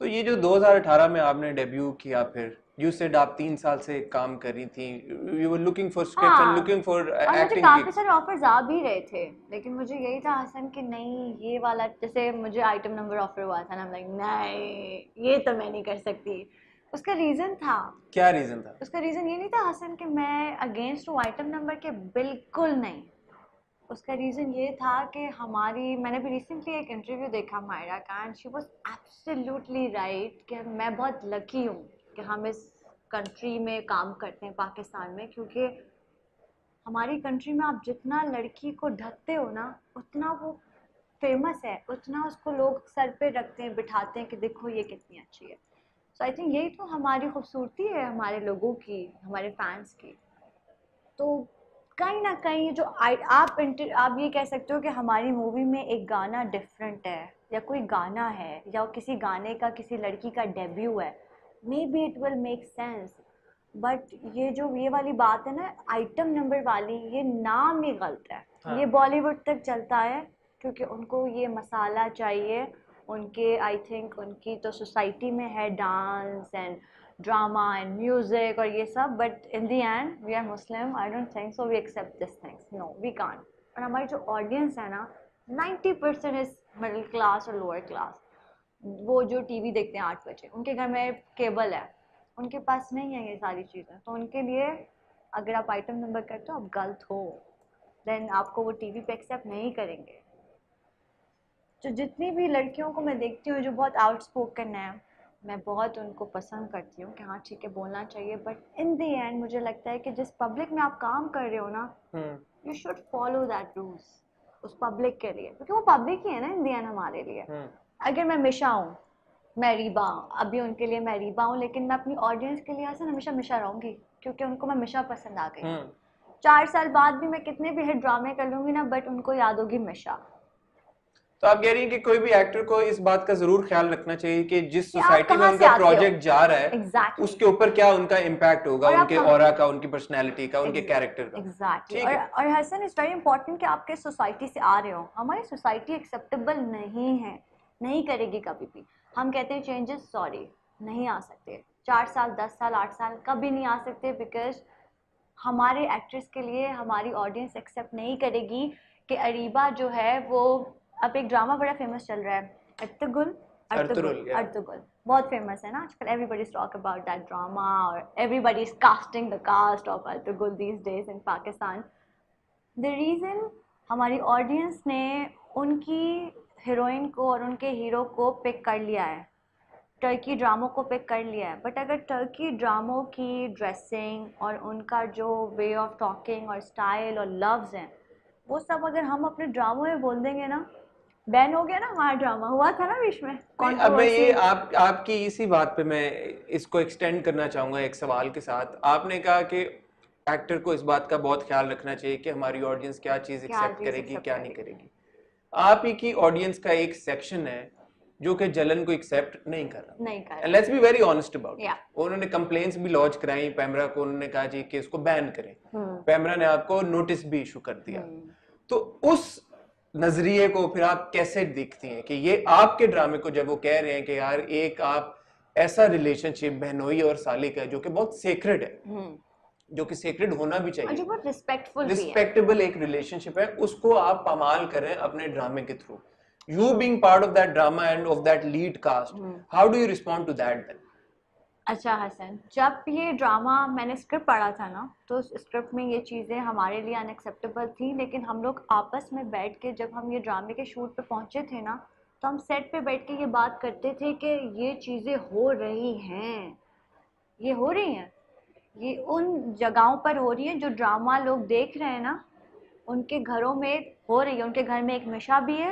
तो ये जो 2018 में आपने डेब्यू किया, फिर यू सेड आप 3 साल से काम कर रही थी, you were looking for scripts and हाँ, लुकिंग फॉर और मुझे एक्टिंग काफी गिग्स। सारे ऑफर्स आ भी रहे थे, लेकिन मुझे यही था हसन कि नहीं, ये वाला जैसे मुझे आइटम नंबर ऑफर हुआ था ना, लाइक नहीं, ये तो मैं नहीं कर सकती। उसका रीजन था, क्या रीजन था? उसका रीजन ये नहीं था हसन कि मैं अगेंस्ट हूँ आइटम नंबर के, बिल्कुल नहीं। उसका रीजन ये था कि हमारी, मैंने भी रिसेंटली एक इंटरव्यू देखा मायरा का, and she was absolutely right कि मैं बहुत लकी हूँ कि हम इस कंट्री में काम करते हैं, पाकिस्तान में, क्योंकि हमारी कंट्री में आप जितना लड़की को ढकते हो ना, उतना वो फेमस है, उतना उसको लोग सर पे रखते हैं, बिठाते हैं कि देखो ये कितनी अच्छी है। सो आई थिंक यही तो हमारी खूबसूरती है, हमारे लोगों की, हमारे फैंस की। तो कहीं ना कहीं जो आप ये कह सकते हो कि हमारी मूवी में एक गाना डिफरेंट है, या कोई गाना है, या किसी गाने का किसी लड़की का डेब्यू है, may be it will make sense. But ये जो ये वाली बात है ना, आइटम नंबर वाली, ये नाम ही गलत है। ये हाँ। बॉलीवुड तक चलता है क्योंकि उनको ये मसाला चाहिए। उनके, आई थिंक उनकी तो सोसाइटी में है dance and drama and music और ये सब, but in the end we are Muslim, I don't think so we accept this things, no we can't. और हमारी जो ऑडियंस है ना, 90% इज मिडिल क्लास और लोअर क्लास। वो जो टीवी देखते हैं 8 बजे, उनके घर में केबल है, उनके पास नहीं है ये सारी चीज़ें, तो उनके लिए अगर आप आइटम नंबर करते हो, आप गलत हो, देन आपको वो टीवी पे एक्सेप्ट नहीं करेंगे। जो जितनी भी लड़कियों को मैं देखती हूँ जो बहुत आउटस्पोकन है, मैं बहुत उनको पसंद करती हूँ कि हाँ ठीक है, बोलना चाहिए, बट इन द एंड मुझे लगता है कि जिस पब्लिक में आप काम कर रहे हो ना, hmm. You should follow that rules उस पब्लिक के लिए, क्योंकि वो पब्लिक ही है ना इन द एंड हमारे लिए। हम्म। अगर मैं मिशा हूँ, मैं रीबा हूँ, अभी उनके लिए मैं रीबा हूँ, लेकिन मैं अपनी ऑडियंस के लिए ऐसे हमेशा मिशा रहूंगी, क्योंकि उनको मैं मिशा पसंद आ गई हूँ। हम्म। 4 साल बाद भी मैं कितने भी हिट ड्रामे कर लूंगी ना, बट उनको याद होगी मिशा। तो आप कह रही हैं कि कोई भी एक्टर को इस बात का जरूर ख्याल रखना चाहिए कि जिस कि आप सोसाइटी में कहाँ से उनका आते हो, प्रोजेक्ट जा रहा है एग्जैक्टली उसके ऊपर क्या उनका इम्पैक्ट होगा, और आप उनके कहाँ, ऑरा का, उनकी पर्सनैलिटी का, उनके कैरेक्टर का। एग्जैक्टली ठीक है। और हसन इज वेरी इंपॉर्टेंट कि आप किस सोसाइटी से आ रहे हो। हमारी सोसाइटी एक्सेप्टेबल नहीं है, नहीं करेगी कभी भी। हम कहते हैं चेंजेस, सॉरी, नहीं आ सकते। 4 साल, 10 साल, 8 साल कभी नहीं आ सकते, बिकॉज हमारे एक्ट्रेस के लिए हमारी ऑडियंस एक्सेप्ट नहीं करेगी कि अरीबा जो है वो, अब एक ड्रामा बड़ा फेमस चल रहा है, अर्तुगरुल, अर्तुगरुल अर्तुगरुल या। अर्तुगरुल बहुत फेमस है ना आजकल, everybody is talk about that drama, और everybody is casting the cast of Ertugrul these days in Pakistan. The reason, हमारी ऑडियंस ने उनकी हीरोइन को और उनके हीरो को पिक कर लिया है, टर्की ड्रामों को पिक कर लिया है, बट अगर टर्की ड्रामों की ड्रेसिंग और उनका जो वे ऑफ टॉकिंग और स्टाइल और लव्स हैं, वो सब अगर हम अपने ड्रामों में बोल देंगे ना, बैन हो गया ना, हमारा ड्रामा हुआ था ना बीच में नहीं, अब मैं ये कंट्रोवर्सी। आपकी इसी बात पे मैं इसको एक्सटेंड करना चाहूंगा एक सवाल के साथ। आपने कहा कि एक्टर को इस बात का बहुत ख्याल रखना चाहिए कि हमारी ऑडियंस क्या चीज क्या एक्सेप्ट चीज़ करेगी, एक्सेप्ट क्या नहीं करेगी। करेगी। आप ही की ऑडियंस का एक सेक्शन है जो कि जलन को एक्सेप्ट नहीं कर रहा। नहीं कर एंड रहा। Let's be very honest about या इट। उन्होंने कंप्लेंट्स भी लॉन्च कराई पैमरा को, उन्होंने कहा जी कि इसको बैन करें। हम्म पैमरा ने आपको नोटिस भी इशू कर दिया। हम्म तो उस नजरिए को फिर आप कैसे देखती हैं कि ये आपके ड्रामे को, जब वो कह रहे हैं कि यार एक आप ऐसा रिलेशनशिप बहनोई और साली का जो कि बहुत सेक्रेड है, हम्म जो कि सेक्रेड होना भी और जो चाहिए, बहुत रिस्पेक्टफुल भी है। रिस्पेक्टेबल एक रिलेशनशिप है, उसको आप पामाल करें अपने ड्रामे के through, you true. Being part of that drama and of that lead cast, hmm how do you respond to that then? अच्छा हसन, जब ये ड्रामा मैंने स्क्रिप्ट पढ़ा था ना, तो उस स्क्रिप्ट में ये चीज़ें हमारे लिए अनएक्सेप्टेबल थी, लेकिन हम लोग आपस में बैठ के जब हम ये ड्रामे के शूट पे पहुंचे थे ना, तो हम सेट पे बैठ के ये बात करते थे कि ये चीज़ें हो रही हैं, ये हो रही हैं, ये उन जगहों पर हो रही है जो ड्रामा लोग देख रहे हैं ना, उनके घरों में हो रही है। उनके घर में एक मिशा भी है,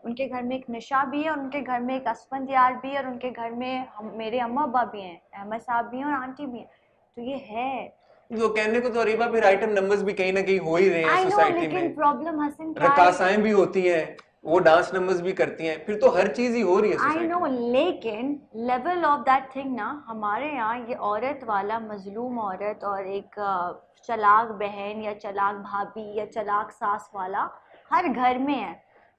उनके घर में एक निशा भी है, और उनके घर में एक असफंद यार भी है, और उनके घर में मेरे अम्मा अब्बा भी हैं, अहमद साहब भी हैं और आंटी भी हैं। तो ये है। तो कहने को तो अरीबा फिर आइटम नंबर्स भी कहीं ना कहीं हो ही रहे हैं आई नो, सोसाइटी लेकिन में, प्रॉब्लम हसन क्या है। रकासाएं भी होती हैं, वो डांस नंबर्स भी करती हैं, फिर तो हर चीज ही हो रही है आई नो, सोसाइटी में। लेकिन लेवल ऑफ दैट थिंग ना, हमारे यहाँ ये औरत वाला, मजलूम औरत और एक चालाक बहन या चालाक भाभी या चालाक सास वाला हर घर में है,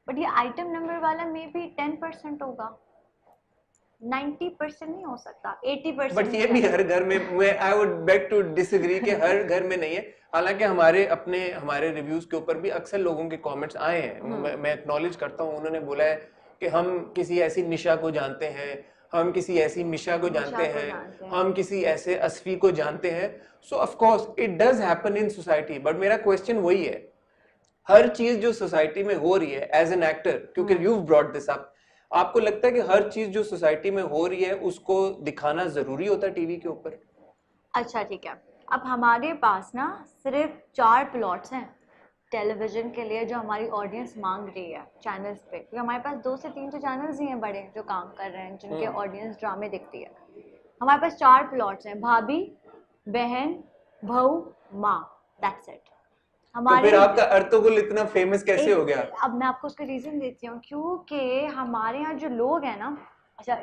बट ये आइटम नंबर वाला मे बी 10% होगा। 90% नहीं हो सकता, 80%। बट ये भी हर घर में, मैं I would beg to disagree कि हर घर में नहीं है। हालांकि हमारे रिव्यूज के ऊपर भी अक्सर लोगों के कमेंट्स आए हैं, मैं एक्नॉलेज करता हूँ। उन्होंने बोला है कि हम किसी ऐसी निशा को जानते हैं, हम किसी ऐसी मिशा को जानते हैं, हम किसी ऐसे असफी को जानते हैं। सो of course it does happen in society. But मेरा क्वेश्चन वही है, हर चीज जो सोसाइटी में हो रही है एज एन एक्टर, क्योंकि यू ब्रॉट दिस अप, आपको लगता है कि हर चीज जो सोसाइटी में हो रही है उसको दिखाना जरूरी होता है टीवी के ऊपर? अच्छा ठीक है, अब हमारे पास ना सिर्फ 4 प्लॉट्स हैं टेलीविजन के लिए जो हमारी ऑडियंस मांग रही है चैनल्स पे, क्योंकि हमारे पास 2 से 3 तो चैनल्स ही हैं बड़े जो काम कर रहे हैं, जिनके ऑडियंस ड्रामे देखती है। हमारे पास 4 प्लॉट्स हैं, भाभी, बहन, बहू, माँ, दैट्स इट। तो फिर आपका अर्तुगरुल इतना फेमस कैसे हो गया? अब मैं आपको उसका रीजन देती हूँ, क्योंकि हमारे यहाँ जो लोग हैं ना, अच्छा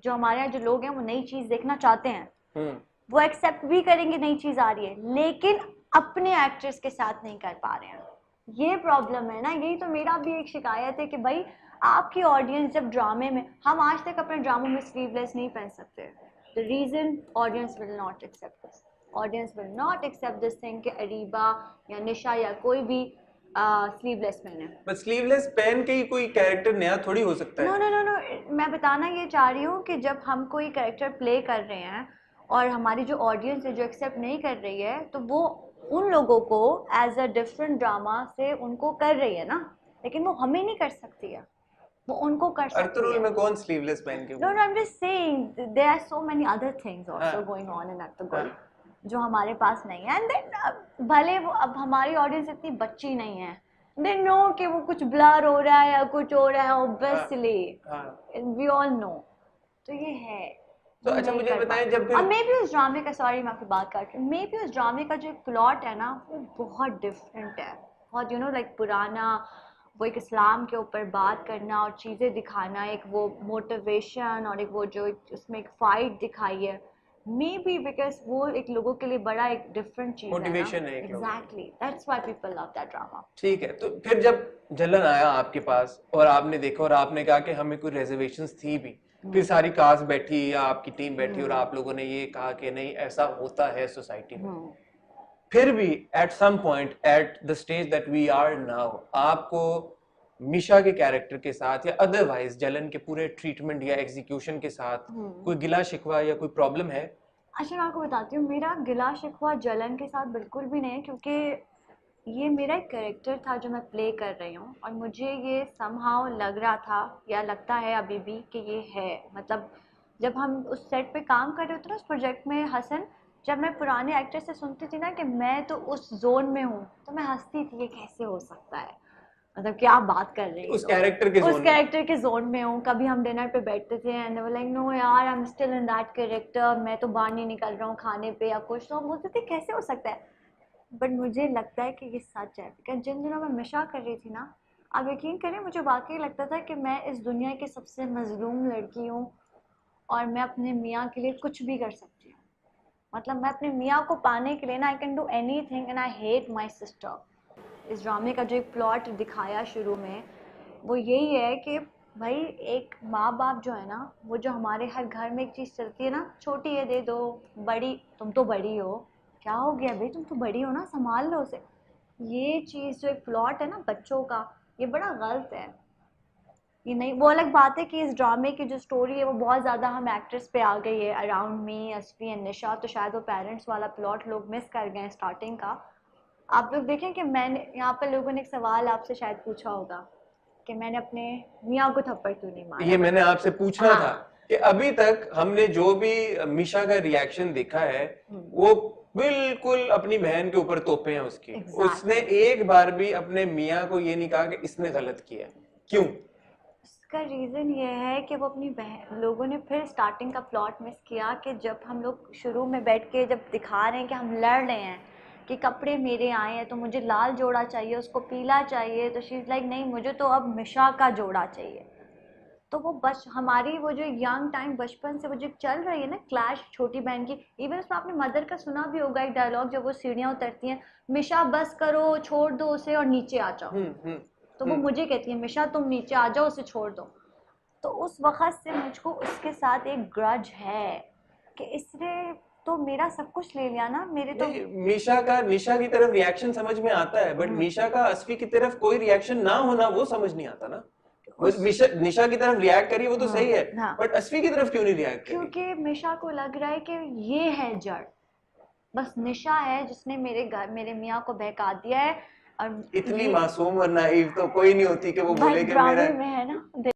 जो हमारे यहाँ जो लोग हैं वो नई चीज देखना चाहते हैं, वो एक्सेप्ट भी करेंगे नई चीज आ रही है, लेकिन अपने एक्ट्रेस के साथ नहीं कर पा रहे हैं। ये प्रॉब्लम है ना, यही तो मेरा भी एक शिकायत है कि भाई आपकी ऑडियंस जब ड्रामे में, हम आज तक अपने ड्रामों में स्लीवलेस नहीं पहन सकते, the reason audience will not accept this, audience will not accept this thing कि अरीबा या निशा या कोई भी स्लीवलेस पहने। बट स्लीवलेस पहन के ही कोई कैरेक्टर नया थोड़ी हो सकता है। नो नो नो नो, मैं बताना ये चाह रही हूँ कि जब हम कोई कैरेक्टर प्ले कर रहे हैं और हमारी जो ऑडियंस है जो एक्सेप्ट नहीं कर रही है, तो वो उन लोगों को एज अ डिफरेंट ड्रामा से उनको कर रही है ना, लेकिन वो हमें नहीं कर सकती है, वो उनको कर सकती अर्तुगरुल है। में कौन स्लीवलेस पहन के? No no, I am just saying there are so many other things also going on in Ertugrul जो हमारे पास नहीं है। एंड देन भले वो, अब हमारी ऑडियंस इतनी बच्ची नहीं है, दे नो कि वो कुछ ब्लर हो रहा है या कुछ हो रहा है, ऑब्वियसली वी ऑल नो। तो ये है। तो अच्छा मुझे बताएं, जब और मे बी उस ड्रामे का, सॉरी मैं आपकी बात काट रही हूँ, मे बी उस ड्रामे का जो प्लॉट है ना वो बहुत डिफरेंट है, बहुत यू नो लाइक पुराना, वो एक इस्लाम के ऊपर बात करना और चीज़ें दिखाना, एक वो मोटिवेशन और एक वो जो उसमें एक फाइट दिखाई है, मे बी बिकॉज वो एक लोगों के लिए बड़ा एक डिफरेंट चीज मोटिवेशन है। Exactly, that's why people love that drama. ठीक है, तो फिर जब जलन आया आपके पास और आपने देखा और आपने कहा कि हमें कोई रिजर्वेशंस थी भी, फिर सारी कास्ट बैठी या आपकी टीम बैठी और आप लोगों ने ये कहा कि नहीं ऐसा होता है सोसाइटी में, फिर भी at some point at the stage that we are now, आपको मिशा के कैरेक्टर के साथ या अदरवाइज जलन के पूरे ट्रीटमेंट या एग्जीक्यूशन के साथ कोई गिला शिकवा या कोई प्रॉब्लम है? अच्छा मैं आपको बताती हूँ, मेरा गिला शिकवा जलन के साथ बिल्कुल भी नहीं है, क्योंकि ये मेरा एक कैरेक्टर था जो मैं प्ले कर रही हूँ और मुझे ये समहाउ लग रहा था या लगता है अभी भी कि ये है, मतलब जब हम उस सेट पे काम कर रहे होते ना उस प्रोजेक्ट में हसन, जब मैं पुराने एक्टर से सुनती थी ना कि मैं तो उस जोन में हूँ, तो मैं हंसती थी, ये कैसे हो सकता है, मतलब क्या बात कर रही है, उस कैरेक्टर के जोन में हूँ। कभी हम डिनर पे बैठते थे एंड लाइक नो यार I am still in that character, मैं तो बाहर नहीं निकल रहा हूँ खाने पे या कुछ, तो हम बोलते थे कैसे हो सकता है, बट मुझे लगता है कि ये सच है, बिकॉज जिन दिनों मैं मिशा कर रही थी ना, आप यकीन करें मुझे वाकई लगता था कि मैं इस दुनिया की सबसे मजलूम लड़की हूँ और मैं अपने मियाँ के लिए कुछ भी कर सकती हूँ, मतलब मैं अपने मियाँ को पाने के लिए ना I can do any thing and I hate my sister. इस ड्रामे का जो एक प्लॉट दिखाया शुरू में वो यही है कि भाई एक माँ बाप जो है ना, वो जो हमारे हर घर में एक चीज़ चलती है ना, छोटी है दे दो, बड़ी तुम तो बड़ी हो, क्या हो गया भाई तुम तो बड़ी हो ना संभाल लो उसे, ये चीज़ जो एक प्लॉट है ना बच्चों का, ये बड़ा गलत है। ये नहीं, वो अलग बात है कि इस ड्रामे की जो स्टोरी है वो बहुत ज़्यादा हम एक्ट्रेस पे आ गई है, अराउंड मी असफी एंड निशा, तो शायद वो पेरेंट्स वाला प्लॉट लोग मिस कर गए स्टार्टिंग का। आप लोग देखें कि मैंने यहाँ पर लोगों ने एक सवाल आपसे शायद पूछा होगा कि मैंने अपने मियाँ को थप्पड़ क्यों नहीं मारा। ये मैंने आपसे पूछना था कि अभी तक हमने जो भी मिशा का रिएक्शन देखा है वो बिल्कुल अपनी बहन के ऊपर तोपे हैं उसकी। उसने एक बार भी अपने मियाँ को ये नहीं कहा कि इसने गलत किया, क्यों? इसका रीज़न ये है कि वो अपनी बहन, लोगों ने फिर स्टार्टिंग का प्लॉट मिस किया कि जब हम लोग शुरू में बैठ के जब दिखा रहे हैं कि हम लड़ रहे हैं कि कपड़े मेरे आए हैं तो मुझे लाल जोड़ा चाहिए, उसको पीला चाहिए, तो शी इज़ लाइक नहीं मुझे तो अब मिशा का जोड़ा चाहिए। तो वो बस हमारी वो जो यंग टाइम बचपन से वो जो चल रही है ना क्लैश छोटी बहन की, इवन उसमें आपने मदर का सुना भी होगा एक डायलॉग जब वो सीढ़ियाँ उतरती हैं, मिशा बस करो छोड़ दो उसे और नीचे आ जाओ, तो वो मुझे कहती है मिशा तुम नीचे आ जाओ उसे छोड़ दो। तो उस वक्त से मुझको उसके साथ एक ग्रज है कि इसने तो मेरा सब कुछ ले लिया ना, मेरे तो नहीं, निशा की तरफ रिएक्शन समझ में आता है, बट निशा का अस्फी की तरफ कोई रिएक्शन ना होना वो समझ नहीं आता ना। निशा की तरफ रिएक्ट करिए वो तो सही है, हाँ। बट अस्फी की तरफ क्यों नहीं रिएक्ट करी? क्योंकि निशा को लग रहा है कि ये है जड़, बस निशा है जिसने मेरे मियाँ को बहका दिया है। और इतनी मासूम और नाइव तो कोई नहीं होती कि वो भाई बोले कि ड्रामे मेरा में है ना।